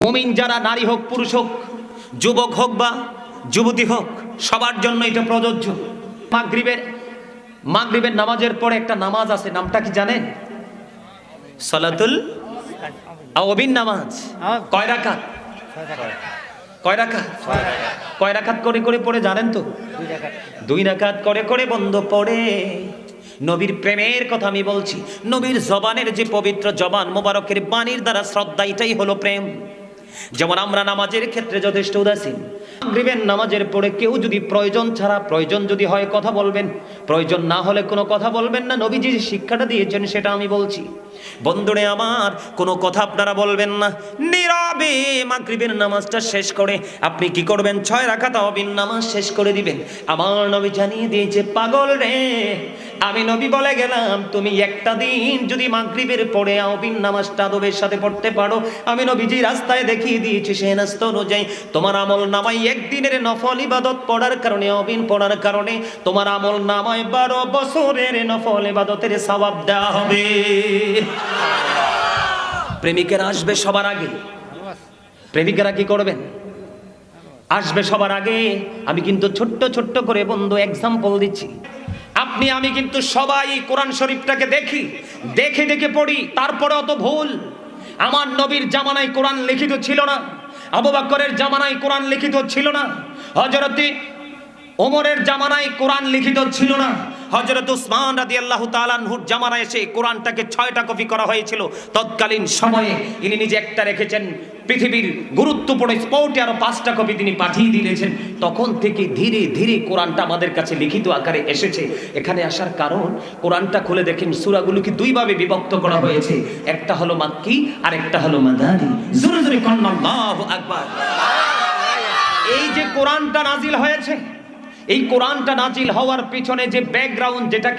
মুমিন যারা নারী হোক পুরুষ হোক যুবক হোক বা যুবতী হোক সবার জন্য এটা প্রযোজ্য। মাগরিবের নামাজের পরে একটা নামাজ আছে, নামটা কি জানেন? সালাতুল আওয়াবিন নামাজ। কয় রাকাত? কয় রাকাত? কয় রাকাত করে করে পড়ে জানেন তো? 2 রাকাত করে করে বন্ধ পড়ে। নবীর প্রেমের কথা আমি বলছি, নবীর জবানের যে পবিত্র জবান মোবারকের বাণীর দ্বারা শ্রদ্ধা, এটাই হলো প্রেম। যেমন আমরা নামাজের ক্ষেত্রে যথেষ্ট উদাসীন। মাগরিবের নামাজের পরে কেউ যদি প্রয়োজন ছাড়া, প্রয়োজন যদি হয় কথা বলবেন, প্রয়োজন না হলে কোনো কথা বলবেন না। নবীজি যে শিক্ষাটা দিয়েছেন সেটা আমি বলছি। বন্ধুরে আমার, কোনো কথা আপনারা বলবেন না, নীরবে মাগরিবের নামাজটা শেষ করে আপনি কি করবেন? 6 রাকাত আওয়াবিন নামাজ শেষ করে দিবেন। আমার নবী জানিয়ে দিয়েছে, পাগল রে, আমি নবী বলে গেলাম তুমি একটা দিন যদি মাগরিবের পরে আওয়াবিন নামাজটা আদবের সাথে পড়তে পারো, আমি নবীজি রাস্তায় দেখিয়ে দিয়েছি সেই রাস্তা অনুযায়ী তোমার আমল নামায় একদিনের নফল ইবাদত পড়ার কারণে, আওয়াবিন পড়ার কারণে তোমার আমল নামায় 12 বছরের নফল ইবাদতের সওয়াব দেওয়া হবে। প্রেমিকেরা আসবে সবার আগে। প্রেমিকেরা কি করবেন? আসবে সবার আগে। আমি কিন্তু ছোট্ট ছোট্ট করে বন্ধু এক্সাম্পল দিচ্ছি। আপনি আমি কিন্তু সবাই কোরআন শরীফটাকে দেখে দেখে পড়ি, তারপরে অত ভুল। আমার নবীর জামানায় কোরআন লিখিত ছিল না, আবু বকরের জামানায় কোরআন লিখিত ছিল না, হযরতে ওমরের জামানায় কোরআন লিখিত ছিল না, হযরত উসমান রাদিয়াল্লাহু তাআলা আনহুর জামানায় এসে কোরআনটাকে 6টা কপি করা হয়েছিল। তৎকালীন সময়ে ইনি নিজে একটা রেখেছেন, পৃথিবীর গুরুত্বপূর্ণ স্পটে আরো 5টা কপি তিনি পাঠিয়ে দিয়েছেন। তখন থেকে ধীরে ধীরে কোরআনটা আমাদের কাছে লিখিত আকারে এসেছে। এখানে আসার কারণ, কোরআনটা খুলে দেখেন সূরাগুলোকে 2 ভাবে বিভক্ত করা হয়েছে, একটা হলো মাক্কি আর একটা হলো মাদানী। জোরে জোরে কোন আল্লাহু আকবার। এই যে কোরআনটা নাজিল হয়েছে, এই কোরআনটা নাজিল হওয়ার পিছনে যে ব্যাকগ্রাউন্ড, যেটাকে